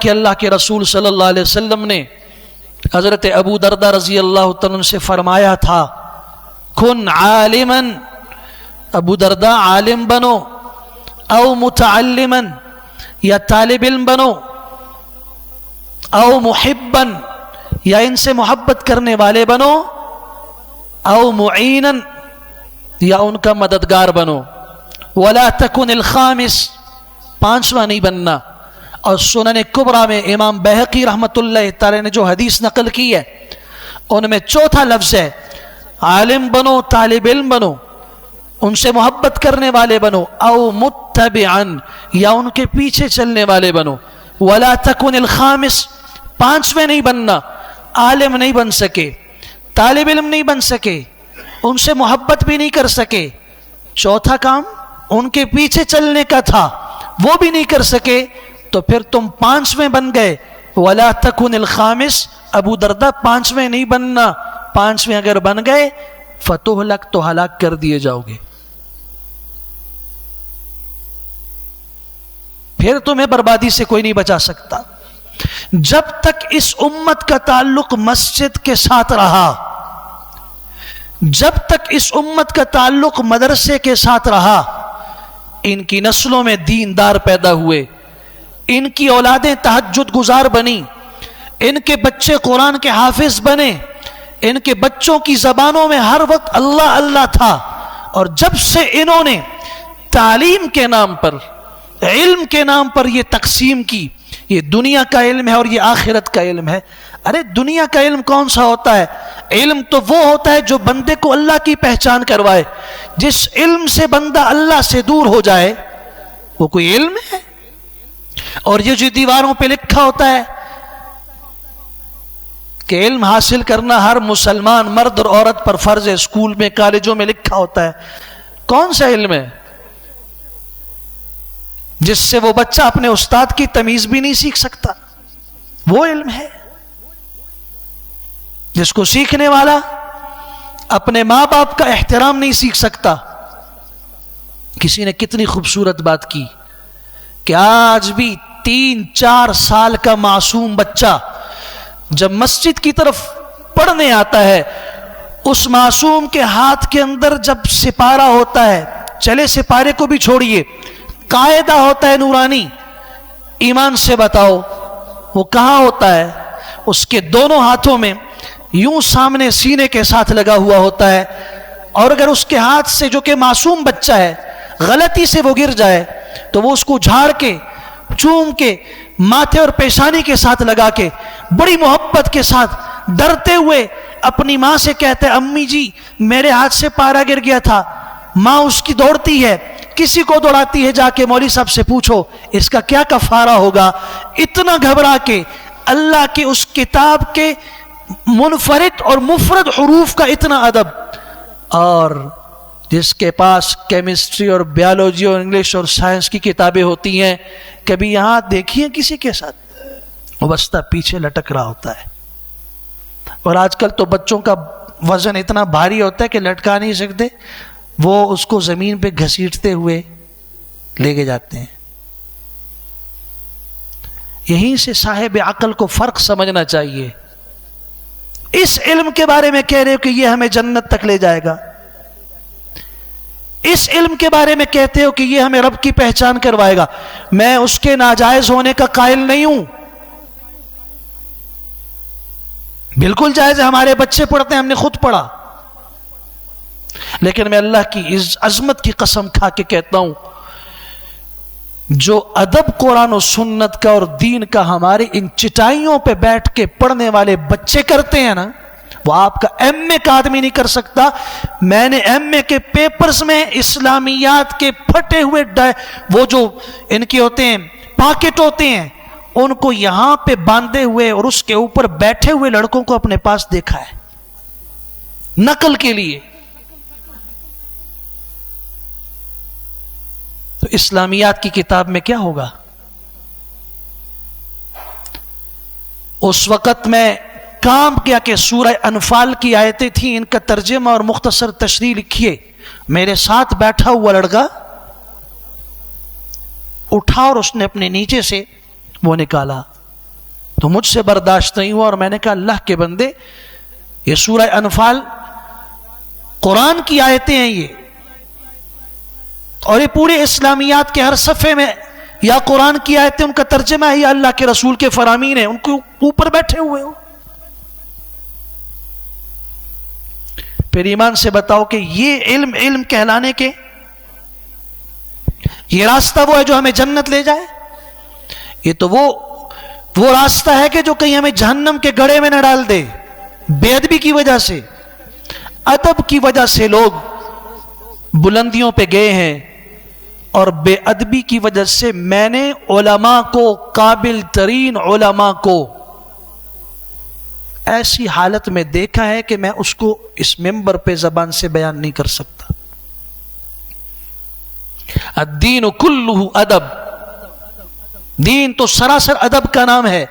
کہ اللہ کے رسول صلی اللہ علیہ وسلم نے حضرت ابو دردہ رضی اللہ تعالیٰ عنہ سے فرمایا تھا کن عالما، ابو دردہ عالم بنو، او متعلما یا طالب علم بنو، او محبا یا ان سے محبت کرنے والے بنو، او معینا یا ان کا مددگار بنو، ولا تکن الخامس، پانچواں نہیں بننا۔ اور سنن کبریٰ میں امام بہقی رحمۃ اللہ تعالی نے جو حدیث نقل کی ہے ان میں چوتھا لفظ ہے عالم بنو، طالب علم بنو، ان سے محبت کرنے والے بنو، او متبعا یا ان کے پیچھے چلنے والے بنو، ولا تکن الخامس، پانچویں نہیں بننا، عالم نہیں بن سکے، طالب علم نہیں بن سکے، ان سے محبت بھی نہیں کر سکے، چوتھا کام ان کے پیچھے چلنے کا تھا وہ بھی نہیں کر سکے، تو پھر تم پانچویں بن گئے۔ ولا تکن الخامس، ابو دردہ پانچویں نہیں بننا، پانچویں اگر بن گئے فتہلک، تو ہلاک کر دیے جاؤ گے، پھر تمہیں بربادی سے کوئی نہیں بچا سکتا۔ جب تک اس امت کا تعلق مسجد کے ساتھ رہا، جب تک اس امت کا تعلق مدرسے کے ساتھ رہا، ان کی نسلوں میں دیندار پیدا ہوئے، ان کی اولادیں تہجد گزار بنی، ان کے بچے قرآن کے حافظ بنے، ان کے بچوں کی زبانوں میں ہر وقت اللہ اللہ تھا۔ اور جب سے انہوں نے تعلیم کے نام پر، علم کے نام پر یہ تقسیم کی، یہ دنیا کا علم ہے اور یہ آخرت کا علم ہے۔ ارے دنیا کا علم کون سا ہوتا ہے؟ علم تو وہ ہوتا ہے جو بندے کو اللہ کی پہچان کروائے۔ جس علم سے بندہ اللہ سے دور ہو جائے وہ کوئی علم ہے؟ اور یہ جو دیواروں پہ لکھا ہوتا ہے کہ علم حاصل کرنا ہر مسلمان مرد اور عورت پر فرض ہے، اسکول میں کالجوں میں لکھا ہوتا ہے، کون سا علم ہے جس سے وہ بچہ اپنے استاد کی تمیز بھی نہیں سیکھ سکتا؟ وہ علم ہے جس کو سیکھنے والا اپنے ماں باپ کا احترام نہیں سیکھ سکتا۔ کسی نے کتنی خوبصورت بات کی کہ آج بھی 3-4 سال کا معصوم بچہ جب مسجد کی طرف پڑھنے آتا ہے، اس معصوم کے ہاتھ کے اندر جب سپارہ ہوتا ہے، چلے سپارے کو بھی چھوڑیے، قاعدہ ہوتا ہے نورانی، ایمان سے بتاؤ وہ کہاں ہوتا ہے؟ اس کے دونوں ہاتھوں میں یوں سامنے سینے کے ساتھ لگا ہوا ہوتا ہے، اور اگر اس کے ہاتھ سے، جو کہ معصوم بچہ ہے، غلطی سے وہ گر جائے تو وہ اس کو جھاڑ کے، چوم کے، ماتھے اور پیشانی کے ساتھ لگا کے بڑی محبت کے ساتھ ڈرتے ہوئے اپنی ماں سے کہتے ہیں امی جی میرے ہاتھ سے پارا گر گیا تھا۔ ماں اس کی دوڑتی ہے، کسی کو دوڑاتی ہے، جا کے مولوی صاحب سے پوچھو اس کا کیا کفارہ ہوگا۔ اتنا گھبرا کے اللہ کے اس کتاب کے منفرد اور مفرد حروف کا اتنا ادب، اور جس کے پاس کیمسٹری اور بیالوجی اور انگلش اور سائنس کی کتابیں ہوتی ہیں، کبھی یہاں دیکھیے کسی کے ساتھ وہ بستہ پیچھے لٹک رہا ہوتا ہے۔ اور آج کل تو بچوں کا وزن اتنا بھاری ہوتا ہے کہ لٹکا نہیں سکتے، وہ اس کو زمین پہ گھسیٹتے ہوئے لے کے جاتے ہیں۔ یہیں سے صاحب عقل کو فرق سمجھنا چاہیے۔ اس علم کے بارے میں کہہ رہے ہو کہ یہ ہمیں جنت تک لے جائے گا، اس علم کے بارے میں کہتے ہو کہ یہ ہمیں رب کی پہچان کروائے گا، میں اس کے ناجائز ہونے کا قائل نہیں ہوں، بالکل جائز ہے، ہمارے بچے پڑھتے ہیں، ہم نے خود پڑھا، لیکن میں اللہ کی اس عظمت کی قسم کھا کے کہتا ہوں جو ادب قرآن و سنت کا اور دین کا ہمارے ان چٹائیوں پہ بیٹھ کے پڑھنے والے بچے کرتے ہیں نا، وہ آپ کا ایم اے کا آدمی نہیں کر سکتا۔ میں نے ایم اے کے پیپرز میں اسلامیات کے پھٹے ہوئے وہ جو ان کے ہوتے ہیں پاکٹ ہوتے ہیں، ان کو یہاں پہ باندھے ہوئے اور اس کے اوپر بیٹھے ہوئے لڑکوں کو اپنے پاس دیکھا ہے نقل کے لیے۔ تو اسلامیات کی کتاب میں کیا ہوگا؟ اس وقت میں کام کیا کہ سورہ انفال کی آیتیں تھیں، ان کا ترجمہ اور مختصر تشریح لکھیے۔ میرے ساتھ بیٹھا ہوا لڑکا اٹھا اور اس نے اپنے نیچے سے وہ نکالا تو مجھ سے برداشت نہیں ہوا اور میں نے کہا اللہ کے بندے یہ سورہ انفال قرآن کی آیتیں ہیں یہ، اور یہ پورے اسلامیات کے ہر صفحے میں یا قرآن کی آیتیں ان کا ترجمہ ہے یا اللہ کے رسول کے فرامین ہیں، ان کو اوپر بیٹھے ہوئے ہو، پھر ایمان سے بتاؤ کہ یہ علم کہلانے کے یہ راستہ وہ ہے جو ہمیں جنت لے جائے؟ یہ تو وہ راستہ ہے کہ جو کہیں ہمیں جہنم کے گڑھے میں نہ ڈال دے۔ بے ادبی کی وجہ سے، ادب کی وجہ سے لوگ بلندیوں پہ گئے ہیں، اور بے ادبی کی وجہ سے میں نے علماء کو، قابل ترین علماء کو ایسی حالت میں دیکھا ہے کہ میں اس کو اس ممبر پہ زبان سے بیان نہیں کر سکتا۔ الدین کلہ ادب، دین تو سراسر ادب کا نام ہے۔